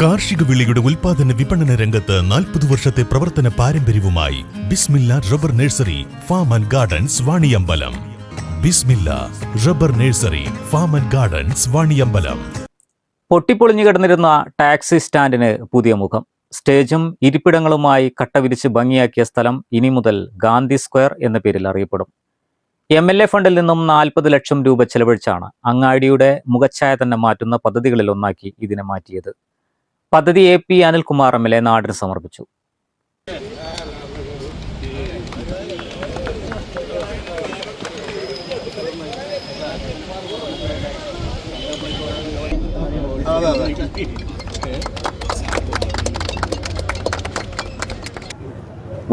കാർഷിക വിളയുടെ ഉൽപാദന വിപണന രംഗത്ത് 40 വർഷത്തെ പ്രവർത്തന പാരമ്പര്യവുമായി Bismillah rubber nursery farm and gardens Vaniyambalam. Bismillah rubber nursery farm and gardens Vaniyambalam. പൊട്ടിപ്പൊളിഞ്ഞു കിടന്നിരുന്ന ടാക്സി സ്റ്റാൻഡിന് പുതിയ മുഖം. സ്റ്റേജും ഇരിപ്പിടങ്ങളുമായി കട്ടവിരിച്ച് ഭംഗിയാക്കിയ സ്ഥലം ഇനി മുതൽ ഗാന്ധി സ്ക്വയർ എന്ന പേരിൽ അറിയപ്പെടും. MLA ഫണ്ടിൽ നിന്നും 40 ലക്ഷം രൂപ ചെലവഴിച്ചാണ് അങ്ങാടിയുടെ മുഖച്ഛായ തന്നെ മാറ്റുന്ന പദ്ധതികളിൽ ഒന്നാക്കി ഇതിനെ മാറ്റിയത്. പദ്ധതി AP അനിൽകുമാർ MLA നാടിന് സമർപ്പിച്ചു.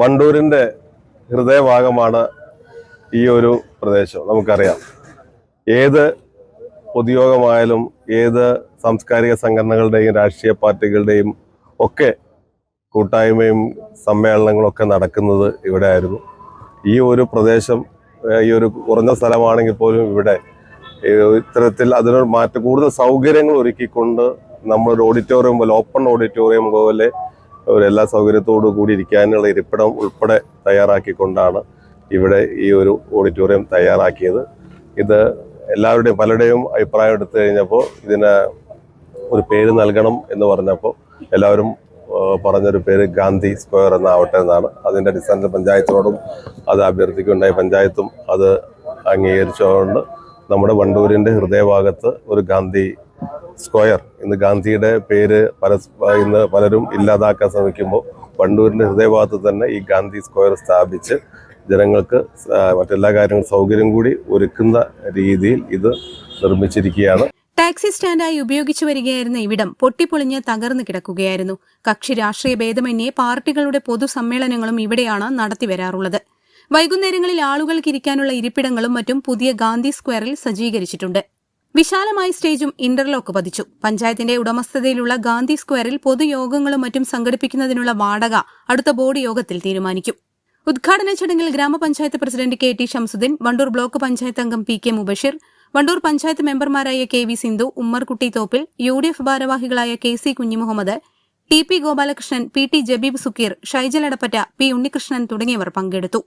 വണ്ടൂരിൻ്റെ ഹൃദയഭാഗമാണ് ഈ ഒരു പ്രദേശം. നമുക്കറിയാം, ഏത് പൊതുയോഗമായാലും ഏത് സാംസ്കാരിക സംഘടനകളുടെയും രാഷ്ട്രീയ പാർട്ടികളുടെയും ഒക്കെ കൂട്ടായ്മയും സമ്മേളനങ്ങളും ഒക്കെ നടക്കുന്നത് ഇവിടെ ആയിരുന്നു. ഈ ഒരു പ്രദേശം ഈ ഒരു കുറഞ്ഞ സ്ഥലമാണെങ്കിൽ പോലും ഇവിടെ ഇത്തരത്തിൽ അതിനൊരു കൂടുതൽ സൗകര്യങ്ങൾ ഒരുക്കിക്കൊണ്ട് നമ്മളൊരു ഓഡിറ്റോറിയം പോലെ, ഓപ്പൺ ഓഡിറ്റോറിയം പോലെ എല്ലാ സൗകര്യത്തോടു കൂടി ഇരിക്കാനുള്ള ഇരിപ്പിടം ഉൾപ്പെടെ തയ്യാറാക്കിക്കൊണ്ടാണ് ഇവിടെ ഈ ഒരു ഓഡിറ്റോറിയം തയ്യാറാക്കിയത്. ഇത് പലരുടെയും അഭിപ്രായം എടുത്തു കഴിഞ്ഞപ്പോൾ ഇതിന് ഒരു പേര് നൽകണം എന്ന് പറഞ്ഞപ്പോൾ എല്ലാവരും പറഞ്ഞൊരു പേര് ഗാന്ധി സ്ക്വയർ എന്നാവട്ടെ എന്നാണ്. അതിൻ്റെ അടിസ്ഥാനത്തിൽ പഞ്ചായത്തിനോടും അത് അഭ്യർത്ഥിക്കുകയുണ്ടായി. പഞ്ചായത്തും അത് അംഗീകരിച്ചുകൊണ്ട് നമ്മുടെ വണ്ടൂരിൻ്റെ ഹൃദയഭാഗത്ത് ഒരു ഗാന്ധി സ്ക്വയർ, ഇന്ന് ഗാന്ധിയുടെ പേര് ഇന്ന് പലരും ഇല്ലാതാക്കാൻ ശ്രമിക്കുമ്പോൾ വണ്ടൂരിൻ്റെ ഹൃദയഭാഗത്ത് തന്നെ ഈ ഗാന്ധി സ്ക്വയർ സ്ഥാപിച്ച് ജനങ്ങൾക്ക് മറ്റെല്ലാ കാര്യങ്ങളും സൗകര്യം കൂടി ഒരുക്കുന്ന രീതിയിൽ ഇത് നിർമ്മിച്ചിരിക്കുകയാണ്. ടാക്സി സ്റ്റാൻഡായി ഉപയോഗിച്ചു വരികയായിരുന്ന ഇവിടം പൊട്ടിപ്പൊളിഞ്ഞ് തകർന്നു കിടക്കുകയായിരുന്നു. കക്ഷി രാഷ്ട്രീയ ഭേദമന്യേ പാർട്ടികളുടെ പൊതുസമ്മേളനങ്ങളും ഇവിടെയാണ് നടത്തിവരാറുള്ളത്. വൈകുന്നേരങ്ങളിൽ ആളുകൾക്ക് ഇരിക്കാനുള്ള ഇരിപ്പിടങ്ങളും മറ്റും പുതിയ ഗാന്ധി സ്ക്വയറിൽ സജ്ജീകരിച്ചിട്ടുണ്ട്. വിശാലമായ സ്റ്റേജും ഇന്റർലോക്ക് പതിച്ചു. പഞ്ചായത്തിന്റെ ഉടമസ്ഥതയിലുള്ള ഗാന്ധി സ്ക്വയറിൽ പൊതുയോഗങ്ങളും മറ്റും സംഘടിപ്പിക്കുന്നതിനുള്ള വാടക അടുത്ത ബോർഡ് യോഗത്തിൽ തീരുമാനിക്കും. ഉദ്ഘാടന ചടങ്ങിൽ grama panchayat president KT Shamsudheen, Wandoor block panchayat അംഗം PK മുബഷിർ, വണ്ടൂർ പഞ്ചായത്ത് മെമ്പർമാരായ KV സിന്ധു, ഉമ്മർകുട്ടി തോപ്പിൽ, UDF ഭാരവാഹികളായ KC Kunhimuhammad, TP Gopalakrishnan, PT Jabeeb Sukkeer, Shaijal Edappatta, P Unnikrishnan തുടങ്ങിയവർ പങ്കെടുത്തു.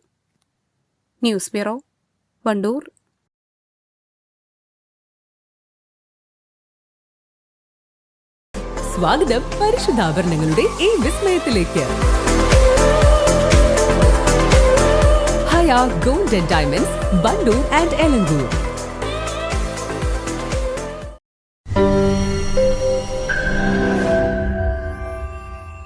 News bureau, Wandoor. സ്വാഗതം പരിശുദ്ധാഭരണങ്ങളുടെ ഈ വിസ്മയത്തിലേക്ക്. Gold and Diamonds, Bandu and Elangoor.